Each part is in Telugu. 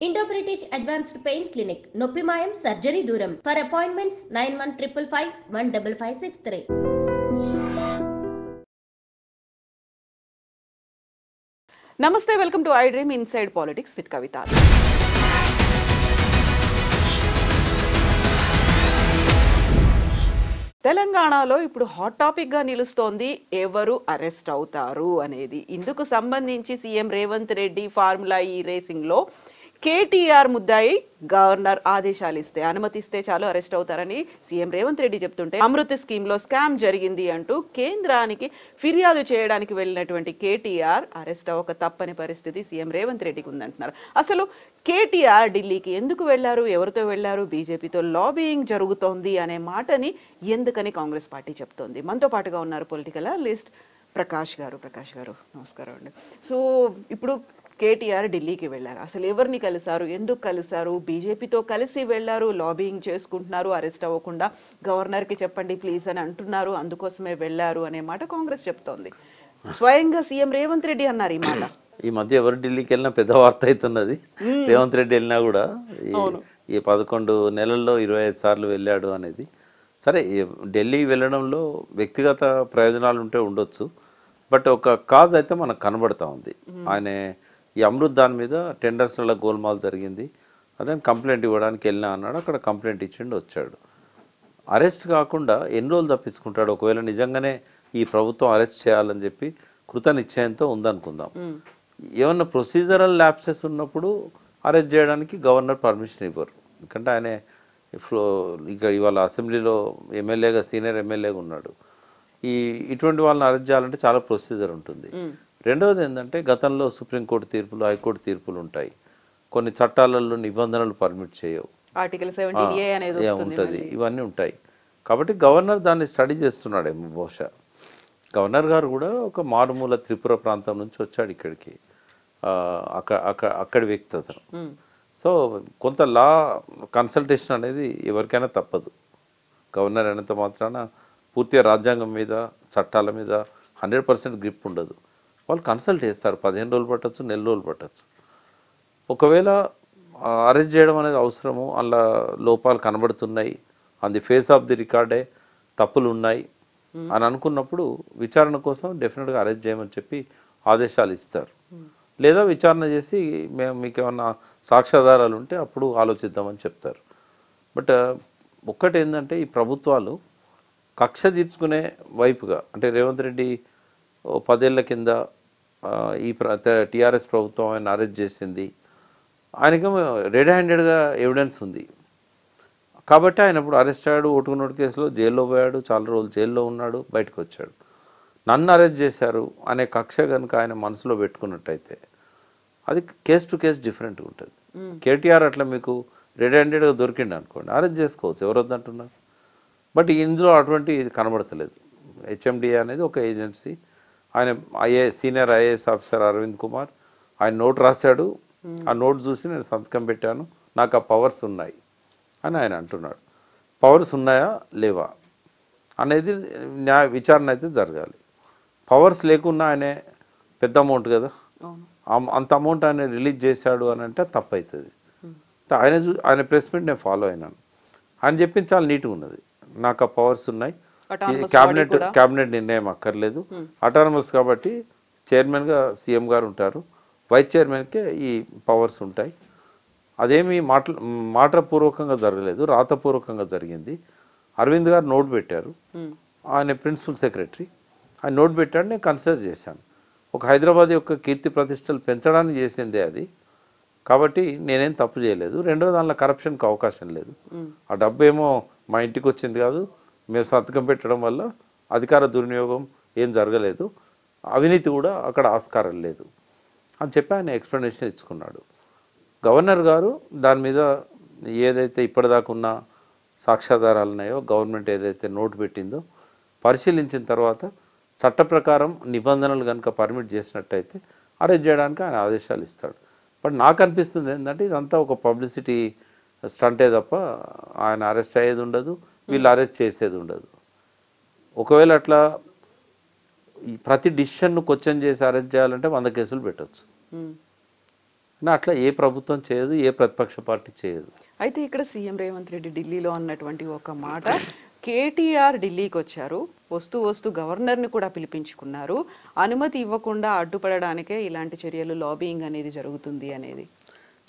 Indo-British Advanced Pain Clinic, Noppimayam Surgery Duram. For appointments 9155 15563. నమస్తే, welcome to I dream inside politics with Kavitha. తెలంగాణలో ఇప్పుడు హాట్ టాపిక్గా నిలుస్తోంది ఎవరు అరెస్ట్ అవుతారు అనేది. ఇందుకు సంబంధించి సీఎం రేవంత్ రెడ్డి ఫార్ములా ఈ రేసింగ్లో కేటీఆర్ ముద్దాయి గవర్నర్ ఆదేశాలు ఇస్తే అనుమతిస్తే చాలు అరెస్ట్ అవుతారని సీఎం రేవంత్ రెడ్డి చెప్తుంటే, అమృత్ స్కీమ్లో స్కామ్ జరిగింది అంటూ కేంద్రానికి ఫిర్యాదు చేయడానికి వెళ్ళినటువంటి కేటీఆర్ అరెస్ట్ అవ్వక తప్పని పరిస్థితి సీఎం రేవంత్ రెడ్డికి ఉందంటున్నారు. అసలు కేటీఆర్ ఢిల్లీకి ఎందుకు వెళ్లారు, ఎవరితో వెళ్లారు, బీజేపీతో లాబియింగ్ జరుగుతోంది అనే మాటని ఎందుకని కాంగ్రెస్ పార్టీ చెప్తోంది? మనతో పాటుగా ఉన్నారు పొలిటికల్ అనలిస్ట్ ప్రకాష్ గారు. నమస్కారం అండి. సో ఇప్పుడు కేటీఆర్ ఢిల్లీకి వెళ్ళారు, అసలు ఎవరిని కలిశారు, ఎందుకు కలిశారు? బీజేపీతో కలిసి వెళ్ళారు, లాబియింగ్ చేసుకుంటున్నారు, అరెస్ట్ అవ్వకుండా గవర్నర్కి చెప్పండి ప్లీజ్ అని అంటున్నారు, అందుకోసమే వెళ్ళారు అనే మాట కాంగ్రెస్ చెప్తోంది. స్వయంగా సీఎం రేవంత్ రెడ్డి అన్నారు ఈ మాట. ఈ మధ్య ఎవరు ఢిల్లీకి వెళ్ళినా పెద్ద వార్త అవుతున్నది. రేవంత్ రెడ్డి వెళ్ళినా కూడా ఈ 11 నెలల్లో 25 సార్లు వెళ్ళాడు అనేది. సరే, ఢిల్లీ వెళ్ళడంలో వ్యక్తిగత ప్రయోజనాలు ఉంటే ఉండొచ్చు, బట్ ఒక కాజ్ అయితే మనకు కనబడతా ఉంది. ఆయన ఈ అమృత్ దాని మీద టెండర్స్లలో గోల్మాల్ జరిగింది, అదే కంప్లైంట్ ఇవ్వడానికి వెళ్ళినా అన్నాడు, అక్కడ కంప్లైంట్ ఇచ్చిండు, వచ్చాడు. అరెస్ట్ కాకుండా ఎన్ని రోజులు తప్పించుకుంటాడు? ఒకవేళ నిజంగానే ఈ ప్రభుత్వం అరెస్ట్ చేయాలని చెప్పి కృత నిశ్చయంతో ఉందనుకుందాం, ఏమన్నా ప్రొసీజరల్ ల్యాప్సెస్ ఉన్నప్పుడు అరెస్ట్ చేయడానికి గవర్నర్ పర్మిషన్ ఇవ్వరు. ఎందుకంటే ఆయన ఇక ఇవాళ అసెంబ్లీలో ఎమ్మెల్యేగా, సీనియర్ ఎమ్మెల్యేగా ఉన్నాడు. ఇటువంటి వాళ్ళని అరెస్ట్ చేయాలంటే చాలా ప్రొసీజర్ ఉంటుంది. రెండవది ఏంటంటే, గతంలో సుప్రీంకోర్టు తీర్పులు, హైకోర్టు తీర్పులు ఉంటాయి, కొన్ని చట్టాలలో నిబంధనలు పర్మిట్ చేయవు, ఆర్టికల్ 17A అనేది ఉంటుంది, ఇవన్నీ ఉంటాయి. కాబట్టి గవర్నర్ దాన్ని స్టడీ చేస్తున్నాడేమో బహుశా. గవర్నర్ గారు కూడా ఒక మారుమూల త్రిపుర ప్రాంతం నుంచి వచ్చాడు ఇక్కడికి, అక్కడి వ్యక్తి అతను. సో కొంత లా కన్సల్టేషన్ అనేది ఎవరికైనా తప్పదు. గవర్నర్ అయినంత మాత్రాన పూర్తిగా రాజ్యాంగం మీద, చట్టాల మీద 100% గ్రిప్ ఉండదు. వాళ్ళు కన్సల్ట్ చేస్తారు, 15 రోజులు పట్టచ్చు, నెల రోజులు పట్టచ్చు. ఒకవేళ అరెస్ట్ చేయడం అనేది అవసరము, అలా లోపాలు కనబడుతున్నాయి, on the face of the రికార్డే తప్పులు ఉన్నాయి అని అనుకున్నప్పుడు విచారణ కోసం డెఫినెట్గా అరెస్ట్ చేయమని చెప్పి ఆదేశాలు ఇస్తారు. లేదా విచారణ చేసి మీకు ఏమన్నా సాక్ష్యాధారాలు ఉంటే అప్పుడు ఆలోచిద్దామని చెప్తారు. బట్ ఒక్కటి ఏంటంటే, ఈ ప్రభుత్వాలు కక్ష తీర్చుకునే వైపుగా, అంటే రేవంత్ రెడ్డి 10 ఏళ్ల కింద ఈ టీఆర్ఎస్ ప్రభుత్వం ఆయన అరెస్ట్ చేసింది, ఆయనకేమో రెడ్ హ్యాండెడ్గా ఎవిడెన్స్ ఉంది కాబట్టి ఆయన ఇప్పుడు అరెస్ట్ అయ్యాడు, ఓటుకున్నోటు కేసులో జైల్లో పోయాడు, చాలా రోజులు జైల్లో ఉన్నాడు, బయటకు వచ్చాడు. నన్ను అరెస్ట్ చేశారు అనే కక్ష కనుక ఆయన మనసులో పెట్టుకున్నట్టయితే అది కేస్ టు కేస్ డిఫరెంట్గా ఉంటుంది. కేటీఆర్ అట్లా మీకు రెడ్ హ్యాండెడ్గా దొరికిండు అనుకోండి, అరెస్ట్ చేసుకోవచ్చు, ఎవరు వద్దంటున్నారు. బట్ ఇందులో అటువంటి ఇది కనబడతలేదు. హెచ్ఎండిఏ అనేది ఒక ఏజెన్సీ, ఆయన senior IAS officer Arvind Kumar ఆయన నోట్ రాశాడు, ఆ నోట్ చూసి నేను సంతకం పెట్టాను, నాకు ఆ పవర్స్ ఉన్నాయి అని ఆయన అంటున్నాడు. పవర్స్ ఉన్నాయా లేవా అనేది విచారణ అయితే జరగాలి. పవర్స్ లేకున్నా ఆయనే పెద్ద అమౌంట్ కదా, అంత అమౌంట్ ఆయన రిలీజ్ చేశాడు అని అంటే తప్పు అవుతుంది. ఆయన ప్రెస్ మీట్ నేను ఫాలో అయినాను, ఆయన చెప్పింది చాలా నీట్గా ఉన్నది, నాకు ఆ పవర్స్ ఉన్నాయి, క్యాబినెట్ నిర్ణయం అక్కర్లేదు, అటానమస్ కాబట్టి చైర్మన్గా సీఎం గారు ఉంటారు, వైస్ చైర్మన్కే ఈ పవర్స్ ఉంటాయి. అదేమి మాటపూర్వకంగా జరగలేదు, రాతపూర్వకంగా జరిగింది. అరవింద్ గారు నోట్ పెట్టారు, ఆయన ప్రిన్సిపల్ సెక్రటరీ, ఆయన నోట్ పెట్టాడు, నేను కన్సిడర్ చేశాను. ఒక హైదరాబాద్ యొక్క కీర్తి ప్రతిష్టలు పెంచడానికి చేసిందే అది, కాబట్టి నేనేం తప్పు చేయలేదు. రెండో దానిలో కరప్షన్కి అవకాశం లేదు. ఆ డబ్బు ఏమో మా ఇంటికి వచ్చింది కాదు, మేము సంతకం పెట్టడం వల్ల అధికార దుర్వినియోగం ఏం జరగలేదు, అవినీతి కూడా అక్కడ ఆస్కారం లేదు అని చెప్పి ఆయన ఎక్స్ప్లెనేషన్ ఇచ్చుకున్నాడు. గవర్నర్ గారు దాని మీద ఏదైతే ఇప్పటిదాకా ఉన్న సాక్ష్యాధారాలు ఉన్నాయో, గవర్నమెంట్ ఏదైతే నోటు పెట్టిందో పరిశీలించిన తర్వాత చట్ట ప్రకారం నిబంధనలు కనుక పర్మిట్ చేసినట్టయితే అరెస్ట్ చేయడానికి ఆయన ఆదేశాలు ఇస్తాడు. బట్ నాకు అనిపిస్తుంది ఏంటంటే, ఇదంతా ఒక పబ్లిసిటీ స్టంటే తప్ప ఆయన అరెస్ట్ అయ్యేది ఉండదు, వీళ్ళు అరెస్ట్ చేసేది ఉండదు. ఒకవేళ అట్లా ప్రతి డిసిషన్ను క్వశ్చన్ చేసి అరెస్ట్ చేయాలంటే 100 కేసులు పెట్టవచ్చు. కానీ అట్లా ఏ ప్రభుత్వం చేయదు, ఏ ప్రతిపక్ష పార్టీ చేయదు. అయితే ఇక్కడ సీఎం రేవంత్ రెడ్డి ఢిల్లీలో అన్నటువంటి ఒక మాట, కేటీఆర్ ఢిల్లీకి వచ్చారు, వస్తూ వస్తూ గవర్నర్ని కూడా పిలిపించుకున్నారు, అనుమతి ఇవ్వకుండా అడ్డుపడడానికే ఇలాంటి చర్యలు, లాబింగ్ అనేది జరుగుతుంది అనేది.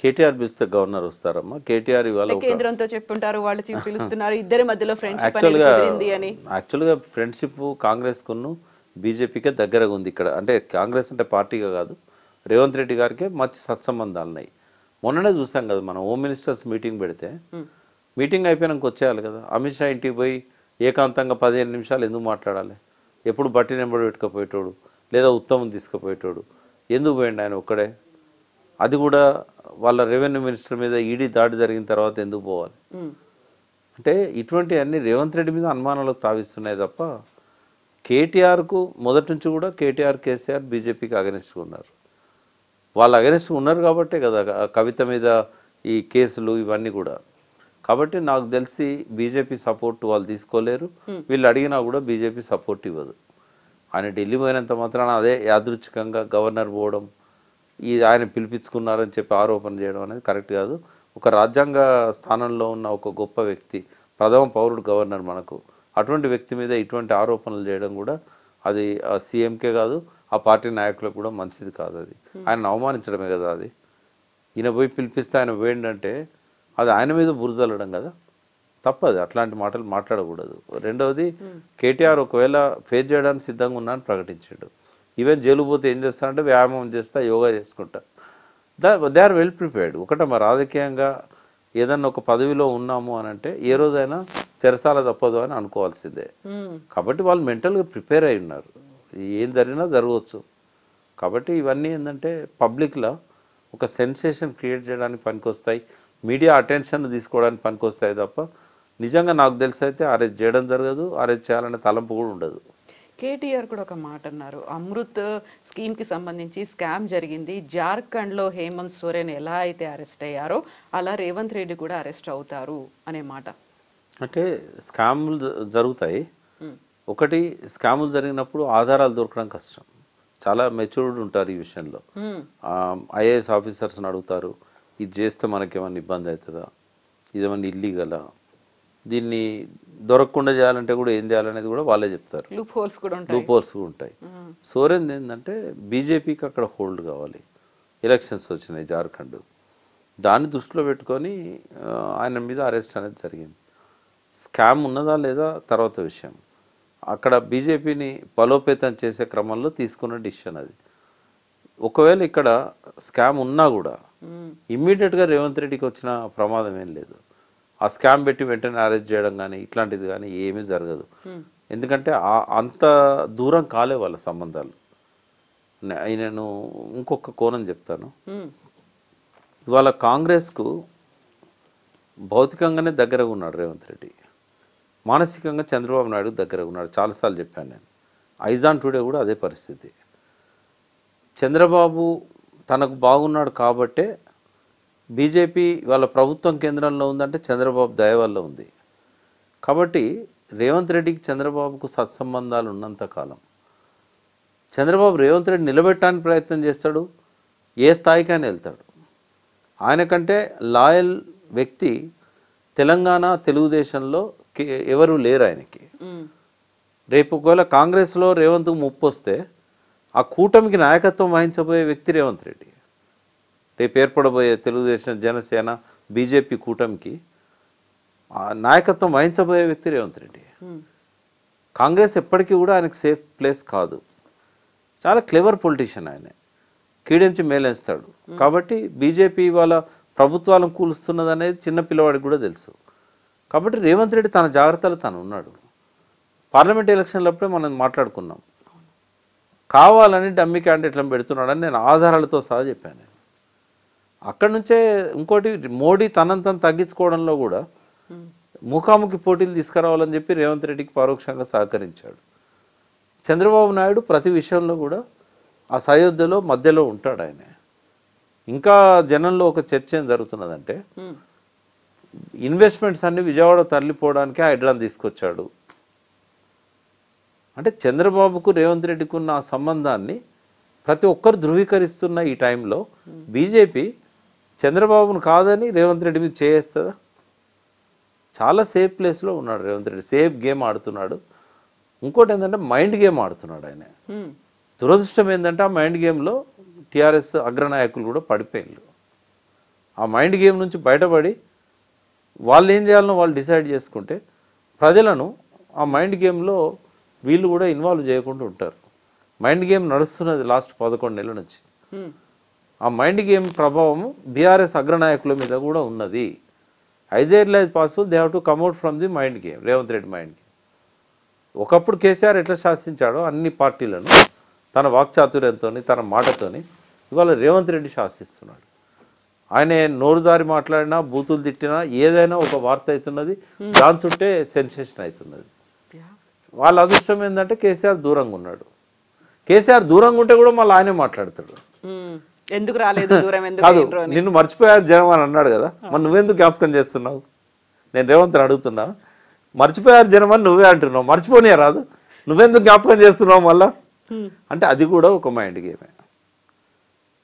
కేటీఆర్ పిలిస్తే గవర్నర్ వస్తారమ్మా? కేటీఆర్ ఇవాళ కేంద్రంతో చెప్పుంటారు, వాళ్ళు పిలుస్తున్నారు, ఇద్దరి మధ్యలో ఫ్రెండ్షిప్ అనేది కుదిరింది అని. యాక్చువల్గా ఫ్రెండ్షిప్ కాంగ్రెస్ కును బీజేపీకే దగ్గరగా ఉంది ఇక్కడ. అంటే కాంగ్రెస్ అంటే పార్టీగా కాదు, రేవంత్ రెడ్డి గారికి మంచి సత్సంబంధాలు ఉన్నాయి. మొన్ననే చూసాం కదా మనం, హోమ్ మినిస్టర్స్ మీటింగ్ పెడితే మీటింగ్ అయిపోయినాక వచ్చేయాలి కదా. అమిత్ షా ఇంటికి పోయి ఏకాంతంగా 15 నిమిషాలు ఎందుకు మాట్లాడాలి? ఎప్పుడు బట్టి నెంబర్ పెట్టుకుపోయేటోడు, లేదా ఉత్తమం తీసుకుపోయేటోడు, ఎందుకు పోయిండు ఆయన ఒక్కడే? అది కూడా వాళ్ళ రెవెన్యూ మినిస్టర్ మీద ఈడీ దాడి జరిగిన తర్వాత ఎందుకు పోవాలి? అంటే ఇటువంటి అన్ని రేవంత్ రెడ్డి మీద అనుమానాలకు తావిస్తున్నాయి తప్ప, కేటీఆర్కు మొదటి నుంచి కూడా కేటీఆర్, కేసీఆర్ బీజేపీకి అగెనిస్ట్గా ఉన్నారు. వాళ్ళు అగెనిస్ట్గా ఉన్నారు కాబట్టే కదా కవిత మీద ఈ కేసులు ఇవన్నీ కూడా. కాబట్టి నాకు తెలిసి బీజేపీ సపోర్ట్ వాళ్ళు తీసుకోలేరు, వీళ్ళు అడిగినా కూడా బీజేపీ సపోర్ట్ ఇవ్వదు. ఆయన ఢిల్లీ పోయినంత మాత్రాన అదే యాదృచ్ఛికంగా గవర్నర్ పోవడం, ఆయన పిలిపించుకున్నారని చెప్పి ఆరోపణ చేయడం అనేది కరెక్ట్ కాదు. ఒక రాజ్యాంగ స్థానంలో ఉన్న ఒక గొప్ప వ్యక్తి, ప్రథమ పౌరుడు గవర్నర్ మనకు, అటువంటి వ్యక్తి మీద ఇటువంటి ఆరోపణలు చేయడం కూడా అది సీఎంకే కాదు, ఆ పార్టీ నాయకులకు కూడా మంచిది కాదు. అది ఆయన అవమానించడమే కదా. అది ఈయన పోయి పిలిపిస్తే ఆయన వేయండంటే అది ఆయన మీద బురదలడం కదా, తప్పదు. అట్లాంటి మాటలు మాట్లాడకూడదు. రెండవది, కేటీఆర్ ఒకవేళ ఫేస్ చేయడానికి సిద్ధంగా ఉన్నానని ప్రకటించాడు. ఈవెన్ జైలు పోతే ఏం చేస్తారంటే వ్యాయామం చేస్తా, యోగా చేసుకుంటా. They are well prepared. ఒకట మరి రాజకీయంగా ఏదన్నా ఒక పదవిలో ఉన్నాము అని అంటే ఏ రోజైనా చెరసాల తప్పదు అని అనుకోవాల్సిందే. కాబట్టి వాళ్ళు మెంటల్గా ప్రిపేర్ అయి ఉన్నారు, ఏం జరిగినా జరగవచ్చు. కాబట్టి ఇవన్నీ ఏంటంటే పబ్లిక్లో ఒక సెన్సేషన్ క్రియేట్ చేయడానికి పనికొస్తాయి, మీడియా అటెన్షన్ తీసుకోవడానికి పనికొస్తాయి తప్ప నిజంగా నాకు తెలిసి అయితే అరెస్ట్ చేయడం జరగదు, అరెస్ట్ చేయాలనే తలంపు కూడా ఉండదు. కేటీఆర్ కూడా ఒక మాట అన్నారు, అమృత్ స్కీమ్కి సంబంధించి స్కామ్ జరిగింది, జార్ఖండ్లో హేమంత్ సోరెన్ ఎలా అయితే అరెస్ట్ అయ్యారో అలా రేవంత్ రెడ్డి కూడా అరెస్ట్ అవుతారు అనే మాట. అంటే స్కాములు జరుగుతాయి. ఒకటి, స్కాములు జరిగినప్పుడు ఆధారాలు దొరకడం కష్టం. చాలా మెచ్యూర్డ్ ఉంటారు ఈ విషయంలో. ఐఏఎస్ ఆఫీసర్స్ని అడుగుతారు, ఇది చేస్తే మనకేమన్నా ఇబ్బంది అవుతుందా, ఇదేమన్నా ఇల్లీగలా, దీన్ని దొరకకుండా చేయాలంటే కూడా ఏం చేయాలనేది కూడా వాళ్ళే చెప్తారు. లూప్ హోల్స్ కూడా ఉంటాయి. సోరెన్ ఏంటంటే బీజేపీకి అక్కడ హోల్డ్ కావాలి, ఎలక్షన్స్ వచ్చినాయి జార్ఖండ్, దాన్ని దృష్టిలో పెట్టుకొని ఆయన మీద అరెస్ట్ అనేది జరిగింది. స్కామ్ ఉన్నదా లేదా తర్వాత విషయం. అక్కడ బీజేపీని బలోపేతం చేసే క్రమంలో తీసుకున్న డిసిషన్ అది. ఒకవేళ ఇక్కడ స్కామ్ ఉన్నా కూడా ఇమ్మీడియట్గా రేవంత్ రెడ్డికి వచ్చిన ప్రమాదం ఏం లేదు. ఆ స్కామ్ పెట్టి వెంటనే అరెస్ట్ చేయడం కానీ ఇట్లాంటిది కానీ ఏమీ జరగదు. ఎందుకంటే అంత దూరం కాలే వాళ్ళ సంబంధాలు. నేను ఇంకొక కోణం చెప్తాను. ఇవాళ కాంగ్రెస్కు భౌతికంగానే దగ్గరగా ఉన్నాడు రేవంత్ రెడ్డి, మానసికంగా చంద్రబాబు నాయుడు దగ్గరగా ఉన్నాడు. చాలాసార్లు చెప్పాను నేను. ఐజాన్ టుడే కూడా అదే పరిస్థితి. చంద్రబాబు తనకు బాగున్నాడు కాబట్టే బీజేపీ వాళ్ళ ప్రభుత్వం కేంద్రంలో ఉందంటే చంద్రబాబు దయ వల్ల ఉంది. కాబట్టి రేవంత్ రెడ్డికి చంద్రబాబుకు సత్సంబంధాలు ఉన్నంతకాలం చంద్రబాబు రేవంత్ రెడ్డి నిలబెట్టడానికి ప్రయత్నం చేస్తాడు, ఏ స్థాయికైనా వెళ్తాడు. ఆయనకంటే లాయల్ వ్యక్తి తెలంగాణ తెలుగుదేశంలో ఎవరు లేరు ఆయనకి. రేపు ఒకవేళ కాంగ్రెస్లో రేవంత్కు ముప్పు వస్తే ఆ కూటమికి నాయకత్వం వహించబోయే వ్యక్తి రేవంత్ రెడ్డి. రేపు ఏర్పడబోయే తెలుగుదేశం, జనసేన, బీజేపీ కూటమికి నాయకత్వం వహించబోయే వ్యక్తి రేవంత్ రెడ్డి. కాంగ్రెస్ ఎప్పటికీ కూడా ఆయనకు సేఫ్ ప్లేస్ కాదు. చాలా క్లెవర్ పొలిటీషియన్ ఆయన, కీడించి మేలేస్తాడు. కాబట్టి బీజేపీ వాళ్ళ ప్రభుత్వాలను కూలుస్తున్నది అనేది చిన్న పిల్లవాడికి కూడా తెలుసు. కాబట్టి రేవంత్ రెడ్డి తన జాగ్రత్తలు తను ఉన్నాడు. పార్లమెంట్ ఎలక్షన్లప్పుడే మనం మాట్లాడుకున్నాం, కావాలని డమ్మీ క్యాండిడేట్లను పెడుతున్నాడని నేను ఆధారాలతో సహా చెప్పాను. అక్కడి నుంచే ఇంకోటి, మోడీ తనంతను తగ్గించుకోవడంలో కూడా ముఖాముఖి పోటీలు తీసుకురావాలని చెప్పి రేవంత్ రెడ్డికి పరోక్షంగా సహకరించాడు. చంద్రబాబు నాయుడు ప్రతి విషయంలో కూడా ఆ సయోధ్యలో మధ్యలో ఉంటాడు ఆయన. ఇంకా జనంలో ఒక చర్చ ఏం జరుగుతున్నదంటే, ఇన్వెస్ట్మెంట్స్ అన్ని విజయవాడ తరలిపోవడానికే హైడ్రాన్ తీసుకొచ్చాడు. అంటే చంద్రబాబుకు రేవంత్ రెడ్డికి ఉన్న ఆ సంబంధాన్ని ప్రతి ఒక్కరు ధృవీకరిస్తున్న ఈ టైంలో బీజేపీ చంద్రబాబును కాదని రేవంత్ రెడ్డి మీద చేస్తుందా? చాలా సేఫ్ ప్లేస్లో ఉన్నాడు రేవంత్ రెడ్డి, సేఫ్ గేమ్ ఆడుతున్నాడు. ఇంకోటి ఏంటంటే మైండ్ గేమ్ ఆడుతున్నాడు ఆయన. దురదృష్టం ఏంటంటే ఆ మైండ్ గేమ్లో టీఆర్ఎస్ అగ్రనాయకులు కూడా పడిపోయినారు. ఆ మైండ్ గేమ్ నుంచి బయటపడి వాళ్ళు ఏం చేయాలనో వాళ్ళు డిసైడ్ చేసుకుంటే ప్రజలను ఆ మైండ్ గేమ్లో వీళ్ళు కూడా ఇన్వాల్వ్ చేయకుండా ఉంటారు. మైండ్ గేమ్ నడుస్తున్నది లాస్ట్ 11 నెలల నుంచి. ఆ మైండ్ గేమ్ ప్రభావం బీఆర్ఎస్ అగ్రనాయకుల మీద కూడా ఉన్నది. As early as possible they have to కమ్అట్ from the mind game, Revanth Reddy mind game. ఒకప్పుడు కేసీఆర్ ఎట్లా శాసించాడో అన్ని పార్టీలను తన వాక్చాతుర్యంతో, తన మాటతోని ఇవాళ రేవంత్ రెడ్డి శాసిస్తున్నాడు. ఆయన నోరు జారి మాట్లాడినా, బూతులు తిట్టినా ఏదైనా ఒక వార్త అవుతున్నది, దాని చుట్టే సెన్సేషన్ అవుతున్నది. వాళ్ళ అదృష్టం ఏంటంటే కేసీఆర్ దూరంగా ఉన్నాడు. కేసీఆర్ దూరంగా ఉంటే కూడా మళ్ళీ ఆయనే మాట్లాడతాడు. ఎందుకు రాలేదు దూరం, కాదు నిన్ను మర్చిపోయారు జనం అని అన్నాడు కదా, మరి నువ్వెందుకు జ్ఞాపకం చేస్తున్నావు? నేను రేవంత్ అడుగుతున్నా, మర్చిపోయారు జనం అని నువ్వే అంటున్నావు, మర్చిపోనియా రాదు, నువ్వెందుకు జ్ఞాపకం చేస్తున్నావు మళ్ళా? అంటే అది కూడా ఒక మైండ్ గేమే.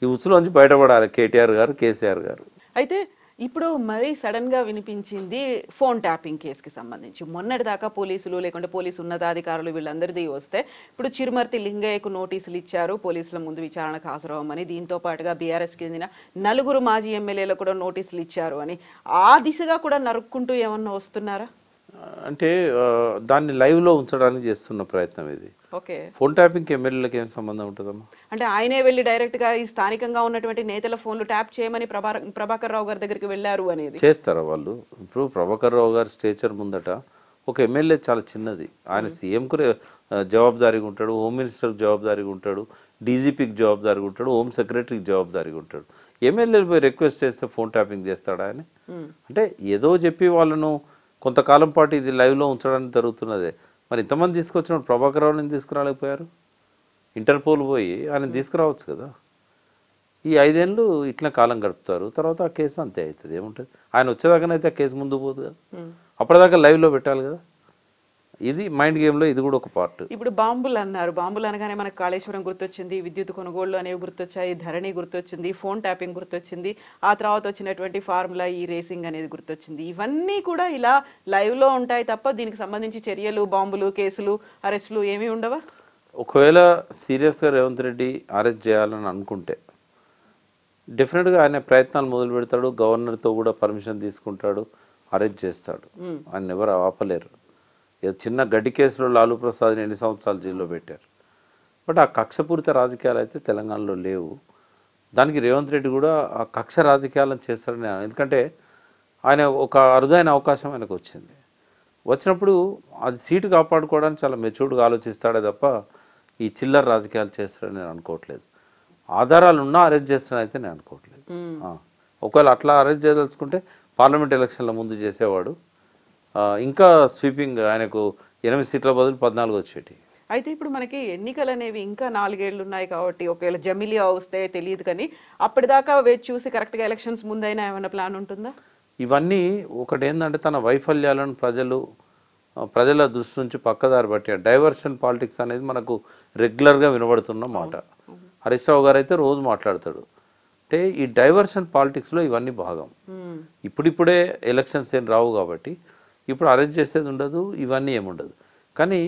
ఈ ఉచ్చులోంచి బయటపడాలి కేటీఆర్ గారు, కేసీఆర్ గారు. అయితే ఇప్పుడు మరీ సడన్గా వినిపించింది ఫోన్ ట్యాపింగ్ కేసుకి సంబంధించి. మొన్నటిదాకా పోలీసులు లేకుంటే పోలీసు ఉన్నతాధికారులు వీళ్ళందరిది వస్తే ఇప్పుడు చిరుమర్తి లింగయ్యకు నోటీసులు ఇచ్చారు పోలీసుల ముందు విచారణకు హాజరవ్వమని. దీంతో పాటుగా బీఆర్ఎస్కి చెందిన 4 మాజీ ఎమ్మెల్యేలకు కూడా నోటీసులు ఇచ్చారు అని. ఆ దిశగా కూడా నరుక్కుంటూ ఏమన్నా వస్తున్నారా? అంటే దాన్ని లైవ్లో ఉంచడానికి చేస్తున్న ప్రయత్నం ఇది. ఓకే, ఫోన్ ట్యాపింగ్కి ఎమ్మెల్యేలకు ఏం సంబంధం ఉంటుందమ్మా? అంటే ఆయనే వెళ్ళి డైరెక్ట్గా ఈ స్థానికంగా ఉన్నటువంటి నేతల ఫోన్లు ట్యాప్ చేయమని ప్రభాకర్ రావు గారి దగ్గరికి వెళ్ళారు అనేది చేస్తారా వాళ్ళు? ఇప్పుడు ప్రభాకర్ రావు గారి స్టేచర్ ముందట ఒక ఎమ్మెల్యే చాలా చిన్నది. ఆయన సీఎంకు జవాబుదారీగా ఉంటాడు, హోమ్ మినిస్టర్కి జవాబుదారీగా ఉంటాడు, డీజీపీకి జవాబుదారీగా ఉంటాడు, హోమ్ సెక్రటరీకి జవాబుదారీగా ఉంటాడు. ఎమ్మెల్యేలు పోయి రిక్వెస్ట్ చేస్తే ఫోన్ ట్యాపింగ్ చేస్తాడు ఆయన? అంటే ఏదో చెప్పి వాళ్ళను కొంతకాలం పాటు ఇది లైవ్లో ఉంచడానికి జరుగుతున్నదే. మరి ఇంతమంది తీసుకొచ్చినప్పుడు ప్రభాకర్ రావుని తీసుకురాలేకపోయారు? ఇంటర్పోల్ పోయి ఆయన తీసుకురావచ్చు కదా. ఈ 5 ఏళ్ళు ఇట్లా కాలం గడుపుతారు, తర్వాత ఆ కేసు అంతే అవుతుంది. ఏముంటుంది, ఆయన వచ్చేదాకానైతే ఆ కేసు ముందు పోదు కదా, అప్పటిదాకా లైవ్లో పెట్టాలి కదా. ఇది మైండ్ గేమ్లో ఇది కూడా ఒక పార్ట్. ఇప్పుడు బాంబులు అన్నారు, బాంబులు అనగానే మనకు కాళేశ్వరం గుర్తొచ్చింది, విద్యుత్ కొనుగోళ్లు అనేవి గుర్తొచ్చాయి, ధరణి గుర్తొచ్చింది, ఫోన్ ట్యాపింగ్ గుర్తొచ్చింది, ఆ తర్వాత వచ్చినటువంటి ఫార్ములా ఈ రేసింగ్ అనేది గుర్తొచ్చింది. ఇవన్నీ కూడా ఇలా లైవ్లో ఉంటాయి తప్ప దీనికి సంబంధించి చర్యలు, బాంబులు, కేసులు, అరెస్టులు ఏమీ ఉండవా? ఒకవేళ సీరియస్గా రేవంత్ రెడ్డి అరెస్ట్ చేయాలని అనుకుంటే డెఫినెట్గా ఆయన ప్రయత్నాలు మొదలు పెడతాడు, గవర్నర్తో కూడా పర్మిషన్ తీసుకుంటాడు, అరెస్ట్ చేస్తాడు. ఆయన ఎవరు ఆపలేరు. చిన్న గడ్డి కేసులో లాలూ ప్రసాద్ని 8 సంవత్సరాలు జైల్లో పెట్టారు. బట్ ఆ కక్షపూరిత రాజకీయాలు అయితే తెలంగాణలో లేవు. దానికి రేవంత్ రెడ్డి కూడా ఆ కక్ష రాజకీయాలను చేస్తాడని, ఎందుకంటే ఆయన ఒక అరుదైన అవకాశం ఆయనకు వచ్చింది. వచ్చినప్పుడు అది సీటు కాపాడుకోవడానికి చాలా మెచ్యూర్డ్గా ఆలోచిస్తాడే తప్ప ఈ చిల్లర రాజకీయాలు చేస్తాడని నేను అనుకోవట్లేదు. ఆధారాలు ఉన్నా అరెస్ట్ చేస్తాడైతే నేను అనుకోవట్లేదు. ఒకవేళ అట్లా అరెస్ట్ చేయదలుచుకుంటే పార్లమెంట్ ఎలక్షన్ల ముందు చేసేవాడు. ఇంకా స్వీపింగ్ ఆయనకు 8 సీట్ల బదులు 14 వచ్చేటి. అయితే ఇప్పుడు మనకి ఎన్నికలు అనేవి ఇంకా 4 ఏళ్ళు ఉన్నాయి కాబట్టి ఒకవేళ జమిలియా వస్తే తెలియదు, కానీ అప్పటిదాకా వేచి చూసి కరెక్ట్గా ఎలక్షన్స్ ముందైనా ఏమైనా ప్లాన్ ఉంటుందా? ఇవన్నీ ఒకటి ఏంటంటే తన వైఫల్యాలను ప్రజల దృష్టి నుంచి పక్కదారి పట్టారు. డైవర్షన్ పాలిటిక్స్ అనేది మనకు రెగ్యులర్గా వినబడుతున్న మాట. హరీష్ రావు గారు అయితే రోజు మాట్లాడతాడు. అంటే ఈ డైవర్షన్ పాలిటిక్స్లో ఇవన్నీ భాగం. ఇప్పుడిప్పుడే ఎలక్షన్స్ ఏం రావు కాబట్టి ఇప్పుడు అరెస్ట్ చేసేది ఉండదు, ఇవన్నీ ఏముండదు. కానీ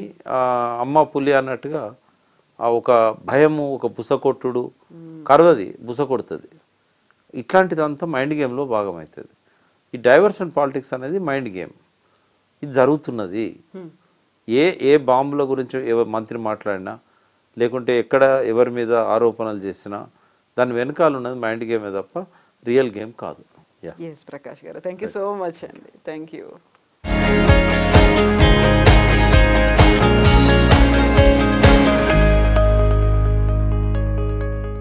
అమ్మ పులి అన్నట్టుగా ఒక భయము, ఒక బుసకొట్టుడు కరవది, బుస కొడుతుంది. ఇట్లాంటిదంతా మైండ్ గేమ్లో భాగం అవుతుంది. ఈ డైవర్షన్ పాలిటిక్స్ అనేది మైండ్ గేమ్. ఇది జరుగుతున్నది. ఏ బాంబుల గురించి ఎవరు మంత్రి మాట్లాడినా, లేకుంటే ఎక్కడ ఎవరి మీద ఆరోపణలు చేసినా దాని వెనకాల ఉన్నది మైండ్ గేమే తప్ప రియల్ గేమ్ కాదు. ఎస్ ప్రకాష్ గారు, థ్యాంక్ యూ సో మచ్ అండి. Thank you.